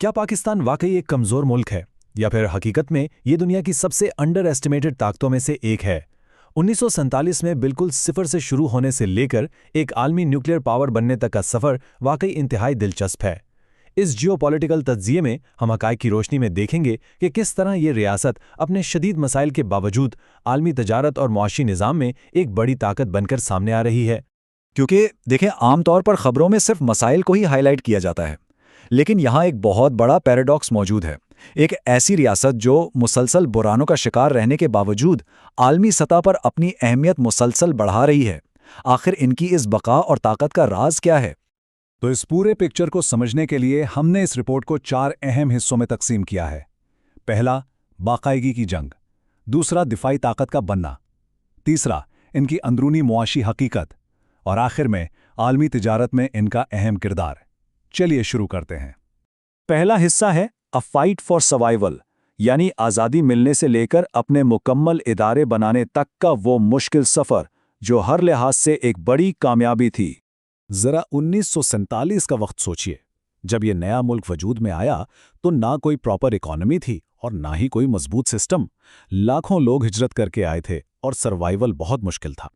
क्या पाकिस्तान वाकई एक कमजोर मुल्क है या फिर हकीकत में ये दुनिया की सबसे अंडर एस्टिमेटेड ताकतों में से एक है? 1947 में बिल्कुल सिफर से शुरू होने से लेकर एक आलमी न्यूक्लियर पावर बनने तक का सफर वाकई इंतहाई दिलचस्प है। इस जियोपॉलिटिकल तज्जिये में हम हक़ाइक़ की रोशनी में देखेंगे कि किस तरह ये रियासत अपने शदीद मसाइल के बावजूद आलमी तजारत और मुआशी निज़ाम में एक बड़ी ताकत बनकर सामने आ रही है। क्योंकि देखें, आमतौर पर खबरों में सिर्फ मसाइल को ही हाईलाइट किया जाता है, लेकिन यहाँ एक बहुत बड़ा पैराडॉक्स मौजूद है। एक ऐसी रियासत जो मुसलसल बुरानों का शिकार रहने के बावजूद आलमी सतह पर अपनी अहमियत मुसलसल बढ़ा रही है। आखिर इनकी इस बका और ताकत का राज क्या है? तो इस पूरे पिक्चर को समझने के लिए हमने इस रिपोर्ट को 4 अहम हिस्सों में तकसीम किया है। पहला, बाकायगी की जंग। दूसरा, दिफाई ताकत का बनना। तीसरा, इनकी अंदरूनी मुआशी हकीकत। और आखिर में आलमी तिजारत में इनका अहम किरदार। चलिए शुरू करते हैं। पहला हिस्सा है अ फाइट फॉर सर्वाइवल, यानी आज़ादी मिलने से लेकर अपने मुकम्मल इदारे बनाने तक का वो मुश्किल सफ़र जो हर लिहाज से एक बड़ी कामयाबी थी। ज़रा 1947 का वक्त सोचिए। जब ये नया मुल्क वजूद में आया तो ना कोई प्रॉपर इकोनॉमी थी और ना ही कोई मजबूत सिस्टम। लाखों लोग हिजरत करके आए थे और सर्वाइवल बहुत मुश्किल था।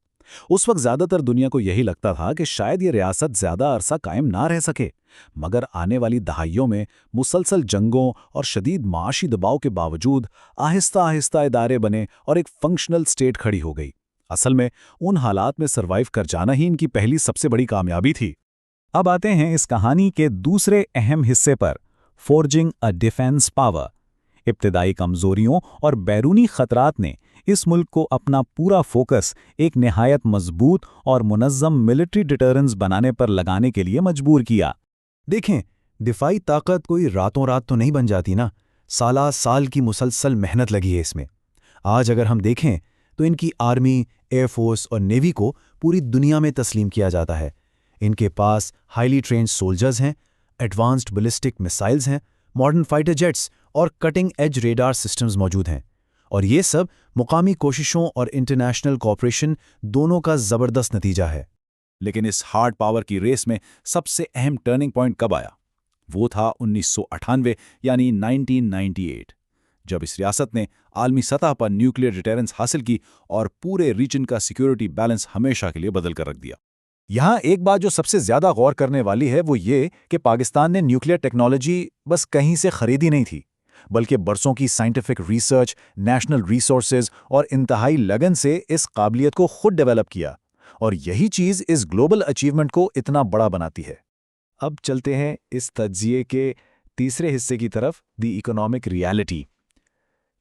उस वक्त ज़्यादातर दुनिया को यही लगता था कि शायद ये रियासत ज़्यादा अरसा कायम ना रह सके, मगर आने वाली दहाइयों में मुसलसल जंगों और शदीद माशी दबाव के बावजूद आहिस्ता आहिस्ता इदारे बने और एक फंक्शनल स्टेट खड़ी हो गई। असल में उन हालात में सर्वाइव कर जाना ही इनकी पहली सबसे बड़ी कामयाबी थी। अब आते हैं इस कहानी के दूसरे अहम हिस्से पर, फोर्जिंग अ डिफेंस पावर। इब्तिदाई कमजोरियों और बैरूनी खतरात ने इस मुल्क को अपना पूरा फोकस एक निहायत मजबूत और मुनज़्ज़म मिलिट्री डिटरेंस बनाने पर लगाने के लिए मजबूर किया। देखें, दिफाई ताकत कोई रातों रात तो नहीं बन जाती ना। साला साल की मुसलसल मेहनत लगी है इसमें। आज अगर हम देखें तो इनकी आर्मी, एयरफोर्स और नेवी को पूरी दुनिया में तस्लीम किया जाता है। इनके पास हाईली ट्रेन्ड सोल्जर्स हैं, एडवांस्ड बैलिस्टिक मिसाइल्स हैं, मॉडर्न फाइटर जेट्स और कटिंग एज रेडार सिस्टम्स मौजूद हैं। और ये सब मुकामी कोशिशों और इंटरनेशनल कोऑपरेशन दोनों का ज़बरदस्त नतीजा है। लेकिन इस हार्ड पावर की रेस में सबसे अहम टर्निंग पॉइंट कब आया? वो था 1998 यानी 1998, जब इस रियासत ने आलमी सतह पर न्यूक्लियर डिटेरेंस हासिल की और पूरे रीजन का सिक्योरिटी बैलेंस हमेशा के लिए बदल कर रख दिया। यहाँ एक बात जो सबसे ज्यादा गौर करने वाली है वो ये कि पाकिस्तान ने न्यूक्लियर टेक्नोलॉजी बस कहीं से खरीदी नहीं थी, बल्कि बरसों की साइंटिफिक रिसर्च, नेशनल रिसोर्सेज और इंतहाई लगन से इस काबिलियत को खुद डेवलप किया। और यही चीज़ इस ग्लोबल अचीवमेंट को इतना बड़ा बनाती है। अब चलते हैं इस तज्जिये के तीसरे हिस्से की तरफ, द इकोनॉमिक रियलिटी।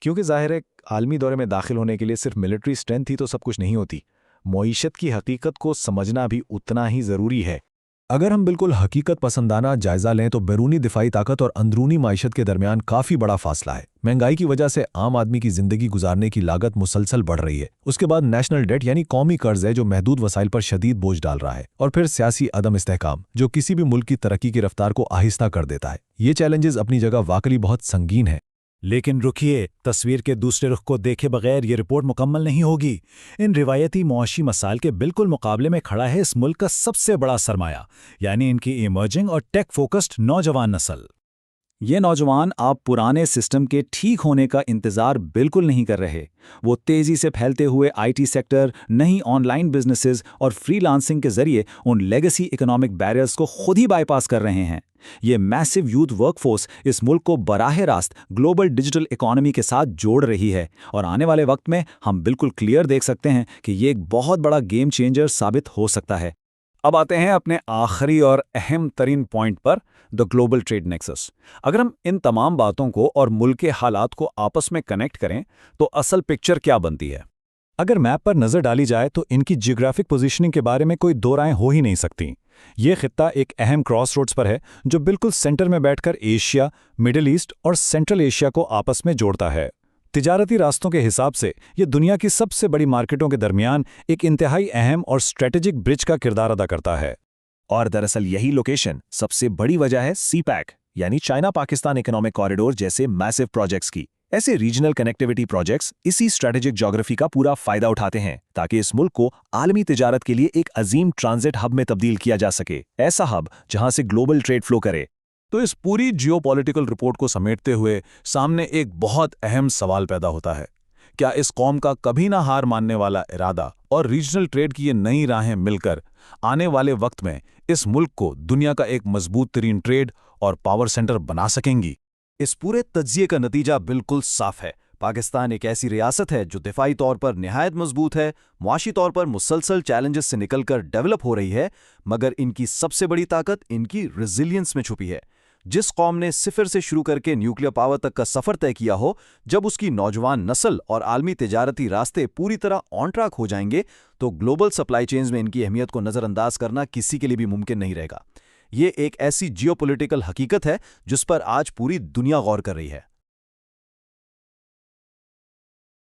क्योंकि ज़ाहिर है आलमी दौरे में दाखिल होने के लिए सिर्फ मिलिट्री स्ट्रेंथ ही तो सब कुछ नहीं होती। मईशत की हकीकत को समझना भी उतना ही ज़रूरी है। अगर हम बिल्कुल हकीकत पसंदाना जायजा लें तो बैरूनी दिफाई ताकत और अंदरूनी माइशत के दरमियान काफ़ी बड़ा फासला है। महंगाई की वजह से आम आदमी की ज़िंदगी गुजारने की लागत मुसलसल बढ़ रही है। उसके बाद नेशनल डेट यानी कौमी कर्ज है जो महदूद वसाइल पर शदीद बोझ डाल रहा है। और फिर सियासी अदम इस्तेहकाम जो किसी भी मुल्क की तरक्की की रफ्तार को आहिस्ता कर देता है। ये चैलेंजेस अपनी जगह वाकई बहुत संगीन है। लेकिन रुकिए, तस्वीर के दूसरे रुख को देखे बगैर ये रिपोर्ट मुकम्मल नहीं होगी। इन रिवायती मुआशी मसाइल के बिल्कुल मुकाबले में खड़ा है इस मुल्क का सबसे बड़ा सरमाया, यानी इनकी इमर्जिंग और टेक फोकस्ड नौजवान नस्ल। ये नौजवान आप पुराने सिस्टम के ठीक होने का इंतज़ार बिल्कुल नहीं कर रहे। वो तेज़ी से फैलते हुए आईटी सेक्टर, नई ऑनलाइन बिजनेसेस और फ्रीलांसिंग के जरिए उन लेगेसी इकोनॉमिक बैरियर्स को खुद ही बाईपास कर रहे हैं। ये मैसिव यूथ वर्कफोर्स इस मुल्क को बराह रास्त ग्लोबल डिजिटल इकोनॉमी के साथ जोड़ रही है और आने वाले वक्त में हम बिल्कुल क्लियर देख सकते हैं कि ये एक बहुत बड़ा गेम चेंजर साबित हो सकता है। अब आते हैं अपने आखिरी और अहम तरीन पॉइंट पर, द ग्लोबल ट्रेड नेक्सस। अगर हम इन तमाम बातों को और मुल्क के हालात को आपस में कनेक्ट करें तो असल पिक्चर क्या बनती है? अगर मैप पर नज़र डाली जाए तो इनकी जियोग्राफिक पोजीशनिंग के बारे में कोई दो राय हो ही नहीं सकती। ये खित्ता एक अहम क्रॉस रोड्स पर है जो बिल्कुल सेंटर में बैठकर एशिया, मिडिल ईस्ट और सेंट्रल एशिया को आपस में जोड़ता है। तिजारती रास्तों के हिसाब से ये दुनिया की सबसे बड़ी मार्केटों के दरमियान एक इंतहाई अहम और स्ट्रेटेजिक ब्रिज का किरदार अदा करता है। और दरअसल यही लोकेशन सबसे बड़ी वजह है सीपैक यानी चाइना पाकिस्तान इकोनॉमिक कॉरिडोर जैसे मैसिव प्रोजेक्ट्स की। ऐसे रीजनल कनेक्टिविटी प्रोजेक्ट्स इसी स्ट्रेटेजिक ज्योग्राफी का पूरा फायदा उठाते हैं ताकि इस मुल्क को आलमी तिजारत के लिए एक अजीम ट्रांजिट हब में तब्दील किया जा सके। ऐसा हब जहां से ग्लोबल ट्रेड फ्लो करे। تو اس پوری جیوپولیٹیکل رپورٹ کو سمیٹتے ہوئے سامنے ایک بہت اہم سوال پیدا ہوتا ہے۔ کیا اس قوم کا کبھی نہ ہار ماننے والا ارادہ اور ریجنل ٹریڈ کی یہ نئی راہیں مل کر آنے والے وقت میں اس ملک کو دنیا کا ایک مضبوط ترین ٹریڈ اور پاور سینٹر بنا سکیں گی؟ اس پورے تجزیے کا نتیجہ بالکل صاف ہے۔ پاکستان ایک ایسی ریاست ہے جو دفاعی طور پر نہایت مضبوط ہے، معاشی طور پر مسلسل چیلنجز سے نکل کر ڈیولپ ہو رہی ہے، مگر ان کی سب سے بڑی طاقت ان کی ریزیلینس میں چھپی ہے۔ جس قوم نے صفر سے شروع کر کے نیوکلیر پاور تک کا سفر طے کیا ہو، جب اس کی نوجوان نسل اور عالمی تجارتی راستے پوری طرح آن ٹریک ہو جائیں گے تو گلوبل سپلائی چینز میں ان کی اہمیت کو نظر انداز کرنا کسی کے لیے بھی ممکن نہیں رہے گا۔ یہ ایک ایسی جیوپولیٹیکل حقیقت ہے جس پر آج پوری دنیا غور کر رہی ہے۔